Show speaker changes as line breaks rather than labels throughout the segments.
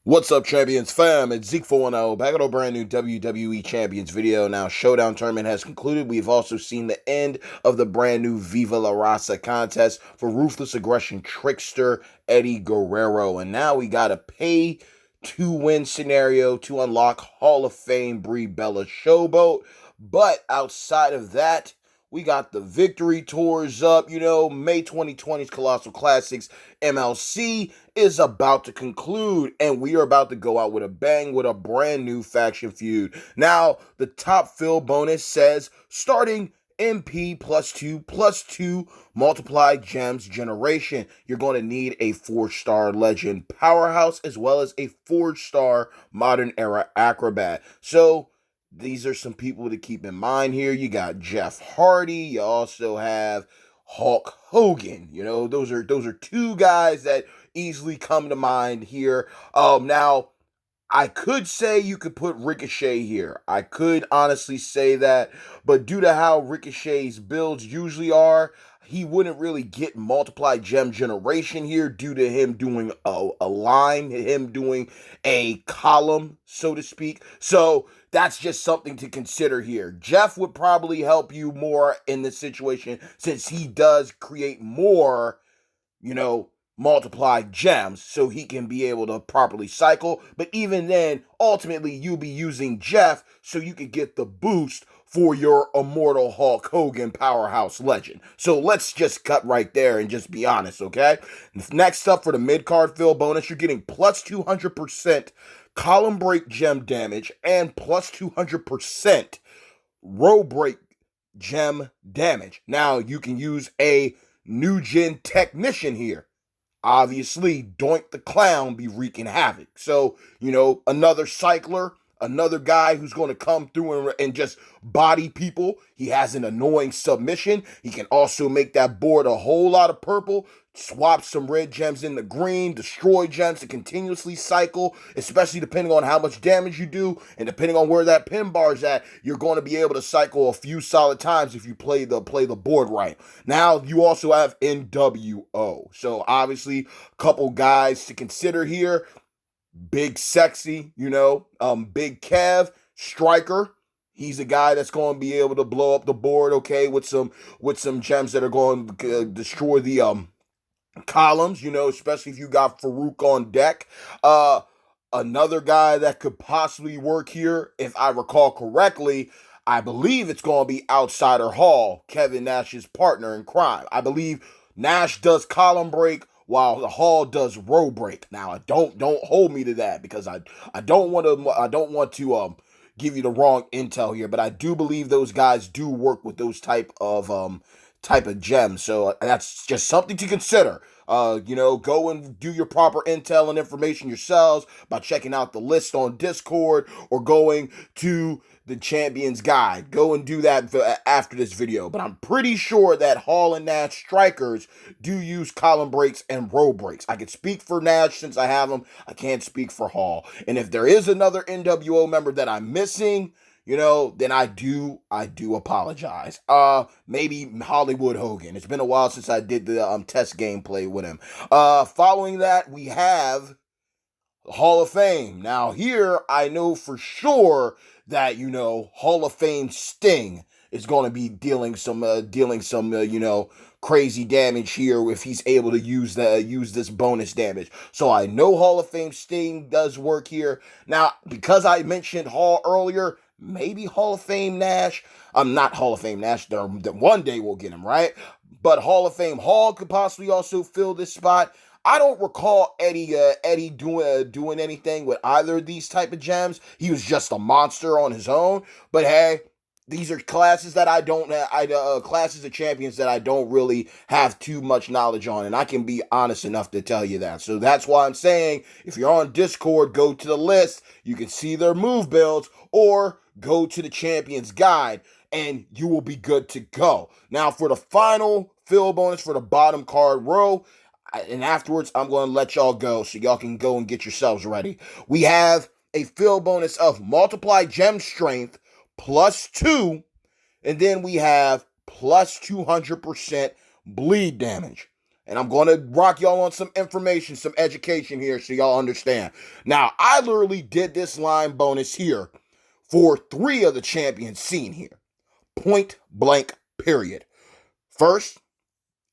What's up, Champions fam? It's Z.E.K.E back at a brand new WWE Champions video. Now, Showdown Tournament has concluded. We've also seen the end of the brand new Viva La Raza contest for Ruthless Aggression Trickster Eddie Guerrero. And now we got a pay-to-win scenario to unlock Hall of Fame Brie Bella Showboat. But outside of that, we got the victory tours up. May 2020's Colossal Classics MLC is about to conclude, and we are about to go out with a bang with a brand new faction feud. Now, the top fill bonus says, starting MP +2 multiply gems generation. You're going to need a 4-star legend powerhouse as well as a 4-star modern era acrobat. So, these are some people to keep in mind here. You got Jeff Hardy. You also have Hulk Hogan. Those are two guys that easily come to mind here. Now, I could say you could put Ricochet here. I could honestly say that, but due to how Ricochet's builds usually are, he wouldn't really get multiply gem generation here due to him doing a line, him doing a column, so to speak. So that's just something to consider here. Jeff would probably help you more in this situation since he does create more, multiply gems so he can be able to properly cycle. But even then, ultimately, you'll be using Jeff so you can get the boost for your immortal Hulk Hogan powerhouse legend. So let's just cut right there and just be honest, okay? Next up for the mid-card fill bonus, you're getting plus 200% column break gem damage and plus 200% row break gem damage. Now, you can use a new gen technician here. Obviously, Doink the Clown be wreaking havoc. So, another cycler, another guy who's going to come through and just body people. He has an annoying submission. He can also make that board a whole lot of purple, swap some red gems into green, destroy gems to continuously cycle, especially depending on how much damage you do, and depending on where that pin bar is at, you're going to be able to cycle a few solid times if you play the board right. Now, you also have NWO. So, obviously, a couple guys to consider here. Big Sexy, Big Kev, Striker. He's a guy that's going to be able to blow up the board, okay, with some gems that are going to destroy the columns, especially if you got Farouk on deck. Another guy that could possibly work here, if I recall correctly, I believe it's going to be Outsider Hall, Kevin Nash's partner in crime. I believe Nash does column break while the Hall does row break. Now, don't hold me to that because I don't want to give you the wrong intel here, but I do believe those guys do work with those type of gems. So that's just something to consider. Go and do your proper intel and information yourselves by checking out the list on Discord or going to the Champions Guide. Go and do that after this video. But I'm pretty sure that Hall and Nash strikers do use column breaks and row breaks. I can speak for Nash since I have them. I can't speak for Hall. And if there is another NWO member that I'm missing, then I do apologize. Maybe Hollywood Hogan. It's been a while since I did the test gameplay with him. Following that, we have Hall of Fame. Now here, I know for sure that, Hall of Fame Sting is going to be dealing some crazy damage here if he's able to use this bonus damage. So I know Hall of Fame Sting does work here. Now, because I mentioned Hall earlier, maybe Hall of Fame Nash. Not Hall of Fame Nash. One day we'll get him, right? But Hall of Fame Hall could possibly also fill this spot. I don't recall Eddie doing anything with either of these type of gems. He was just a monster on his own. But hey, these are classes that classes of champions that I don't really have too much knowledge on, and I can be honest enough to tell you that. So that's why I'm saying, if you're on Discord, go to the list. You can see their move builds, or go to the Champions Guide, and you will be good to go. Now, for the final fill bonus for the bottom card row, and afterwards, I'm going to let y'all go so y'all can go and get yourselves ready. We have a fill bonus of multiply gem strength +2, and then we have plus 200% bleed damage. And I'm going to rock y'all on some information, some education here so y'all understand. Now, I literally did this line bonus here for 3 of the champions seen here. Point blank, period. First,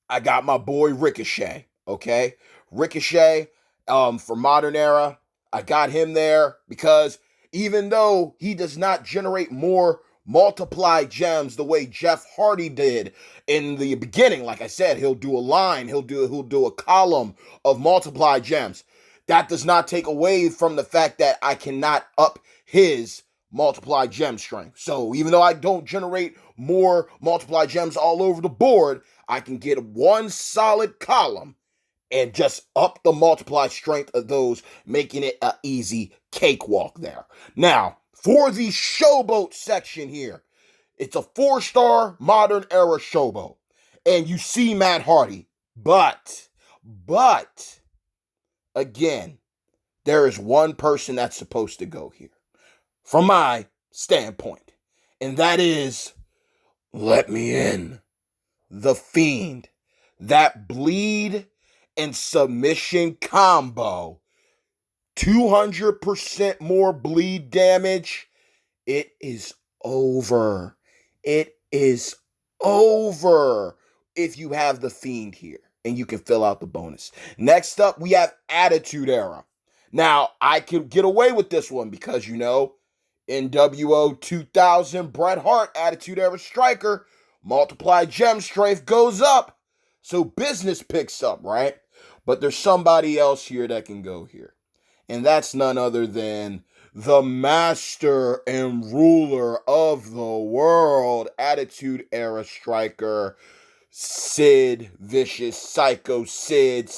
I got my boy Ricochet, okay? Ricochet, for Modern Era, I got him there because even though he does not generate more multiply gems the way Jeff Hardy did in the beginning, like I said, he'll do a line, he'll do a column of multiply gems. That does not take away from the fact that I cannot up his multiply gem strength. So even though I don't generate more multiply gems all over the board, I can get one solid column and just up the multiply strength of those, making it an easy cakewalk there. Now, for the showboat section here, it's a 4-star modern era showboat. And you see Matt Hardy. But, again, there is one person that's supposed to go here, from my standpoint. And that is, let me in, the Fiend. That bleed and submission combo. 200% more bleed damage. It is over. It is over if you have the Fiend here and you can fill out the bonus. Next up, we have Attitude Era. Now, I could get away with this one because, NWO 2000 Bret Hart Attitude Era Striker, multiply gem strength goes up. So business picks up, right? But there's somebody else here that can go here. And that's none other than the master and ruler of the world, Attitude Era Striker, Sid Vicious, Psycho Sid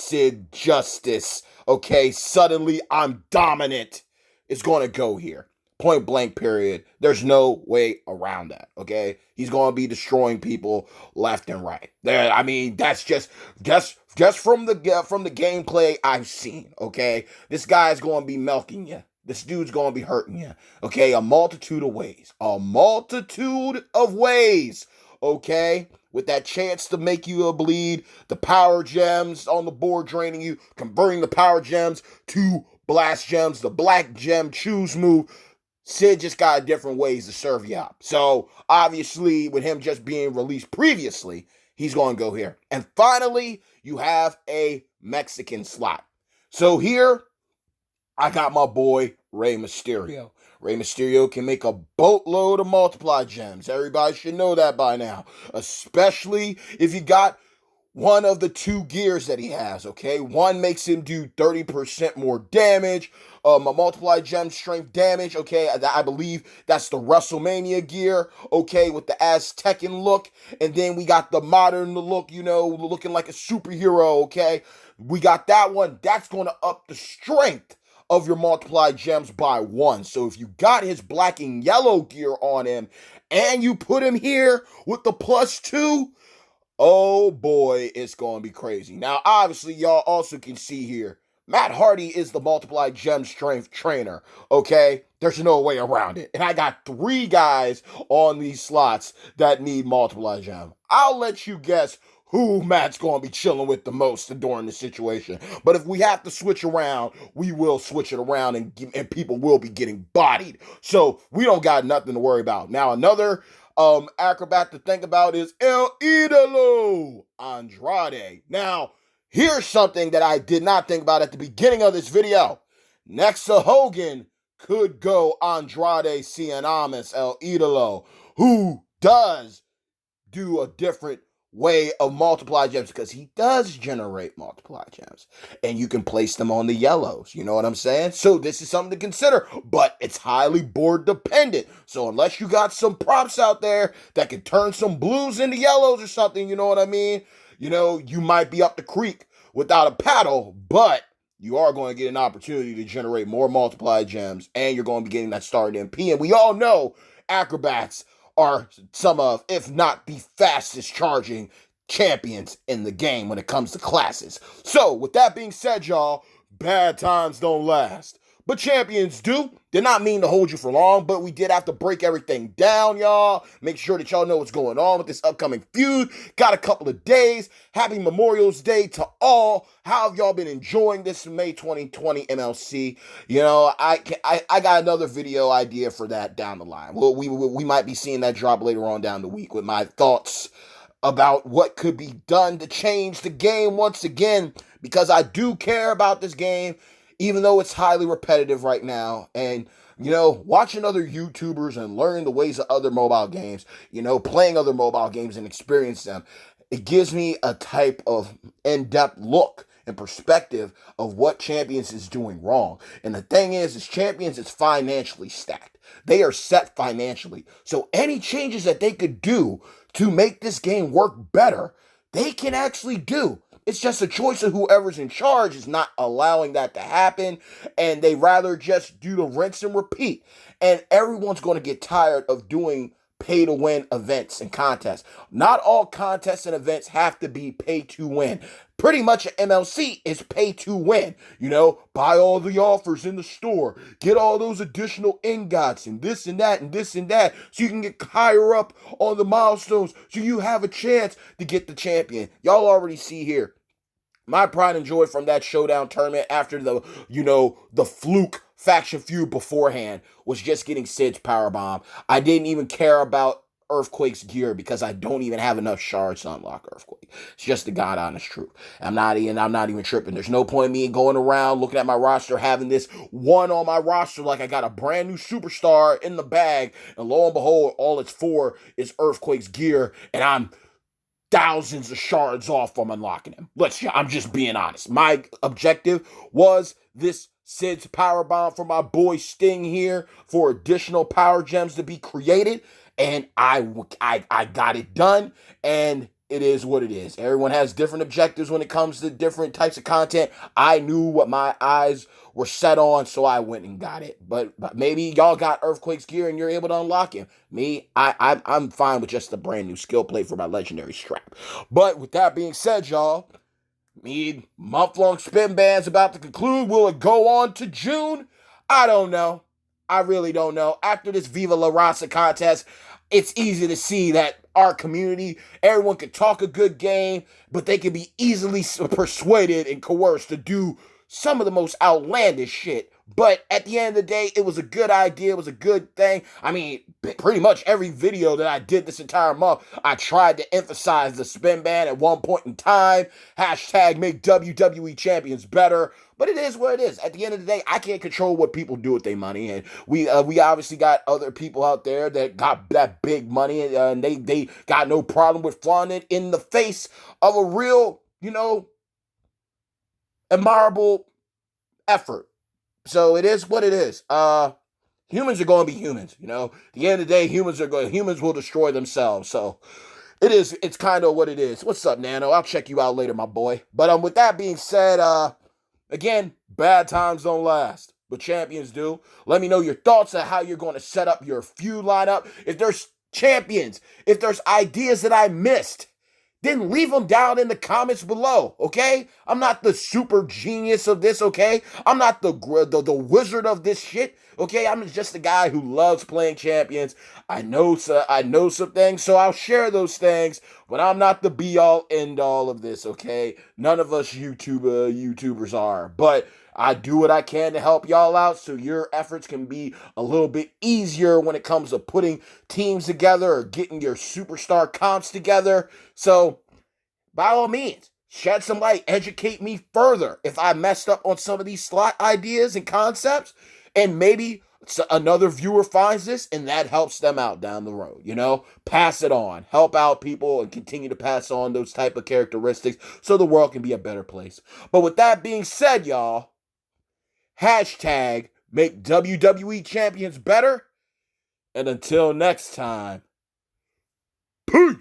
Justice. Okay, suddenly I'm dominant. It's going to go here. Point blank, period. There's no way around that, okay? He's going to be destroying people left and right. That's just from the gameplay I've seen, okay? This guy's going to be milking you. This dude's going to be hurting you, okay? A multitude of ways. Okay? With that chance to make you bleed, the power gems on the board draining you, converting the power gems to blast gems, the black gem choose move. Sid just got different ways to serve you up. So, obviously, with him just being released previously, he's going to go here. And finally, you have a Mexican slot. So here, I got my boy, Rey Mysterio. Rey Mysterio can make a boatload of multiply gems. Everybody should know that by now. Especially if you got one of the 2 gears that he has, okay? One makes him do 30% more damage, a multiply gem strength damage, okay? I believe that's the WrestleMania gear, okay, with the Aztecan look. And then we got the modern look, looking like a superhero, okay? We got that one. That's going to up the strength of your multiply gems by 1. So if you got his black and yellow gear on him and you put him here with the +2, oh boy, it's going to be crazy. Now, obviously, y'all also can see here, Matt Hardy is the multiply gem strength trainer, okay? There's no way around it. And I got 3 guys on these slots that need multiply gem. I'll let you guess who Matt's going to be chilling with the most during the situation. But if we have to switch around, we will switch it around and people will be getting bodied. So we don't got nothing to worry about. Now, another acrobat to think about is El Idolo Andrade. Now, here's something that I did not think about at the beginning of this video. Next to Hogan could go Andrade Cien Almas, El Idolo, who does do a different way of multiply gems because he does generate multiply gems and you can place them on the yellows. You know what I'm saying? So this is something to consider, but it's highly board dependent. So unless you got some props out there that can turn some blues into yellows or something, you know what I mean? You might be up the creek without a paddle, but you are going to get an opportunity to generate more multiply gems and you're going to be getting that started MP. And we all know acrobats are some of, if not the fastest charging champions in the game when it comes to classes. So, with that being said, y'all, bad times don't last. but champions do. Did not mean to hold you for long, but we did have to break everything down, y'all. Make sure that y'all know what's going on with this upcoming feud. Got a couple of days. Happy Memorial's Day to all. How have y'all been enjoying this May 2020 MLC? You know, I got another video idea for that down the line. Well, we might be seeing that drop later on down the week with my thoughts about what could be done to change the game once again, because I do care about this game, even though it's highly repetitive right now. And, you know, watching other YouTubers and learning the ways of other mobile games, you know, playing other mobile games and experience them, it gives me a type of in-depth look and perspective of what Champions is doing wrong. And the thing is Champions is financially stacked. They are set financially. So any changes that they could do to make this game work better, they can actually do. It's just a choice of whoever's in charge is not allowing that to happen, and they rather just do the rinse and repeat. And everyone's going to get tired of doing pay-to-win events and contests. Not all contests and events have to be pay-to-win. Pretty much an MLC is pay-to-win. You know, buy all the offers in the store, get all those additional ingots and this and that and this and that, so you can get higher up on the milestones, so you have a chance to get the champion. Y'all already see here my pride and joy from that showdown tournament after the, you know, the fluke faction feud beforehand was just getting Sid's powerbomb. I didn't even care about Earthquake's gear because I don't even have enough shards to unlock Earthquake. It's just the god honest truth. I'm not even tripping. There's no point in me going around looking at my roster, having this one on my roster like I got a brand new superstar in the bag, and lo and behold, all it's for is Earthquake's gear, and I'm thousands of shards off from unlocking him. I'm just being honest. My objective was this Sid's powerbomb for my boy Sting here for additional power gems to be created, and I got it done, and it is what it is. Everyone has different objectives when it comes to different types of content. I knew what my eyes were set on, so I went and got it. But maybe y'all got Earthquake's gear and you're able to unlock him. Me, I'm fine with just a brand new skill plate for my legendary strap. But with that being said, y'all, month-long spin ban's about to conclude. Will it go on to June? I don't know. I really don't know. After this Viva La Raza contest, it's easy to see that our community, everyone can talk a good game, but they can be easily persuaded and coerced to do some of the most outlandish shit. But at the end of the day, it was a good idea. It was a good thing. I mean, pretty much every video that I did this entire month, I tried to emphasize the spin ban at one point in time. Hashtag make WWE champions better. But it is what it is. At the end of the day, I can't control what people do with their money. And we obviously got other people out there that got that big money, and they got no problem with flaunting it in the face of a real, you know, admirable effort. So it is what it is. Humans are going to be humans, you know. At the end of the day, humans will destroy themselves. So it's kind of what it is. What's up, Nano? I'll check you out later, my boy. But with that being said, again, bad times don't last, but champions do. Let me know your thoughts on how you're going to set up your feud lineup. If there's champions, if there's ideas that I missed, then leave them down in the comments below, okay? I'm not the super genius of this, okay? I'm not the wizard of this shit, okay? I'm just a guy who loves playing champions. I know some things, so I'll share those things, but I'm not the be-all, end-all of this, okay? None of us YouTubers are, but I do what I can to help y'all out so your efforts can be a little bit easier when it comes to putting teams together or getting your superstar comps together. So, by all means, shed some light, educate me further if I messed up on some of these slot ideas and concepts, and maybe another viewer finds this and that helps them out down the road, you know? Pass it on. Help out people and continue to pass on those type of characteristics so the world can be a better place. But with that being said, y'all, hashtag make WWE champions better. And until next time, peace.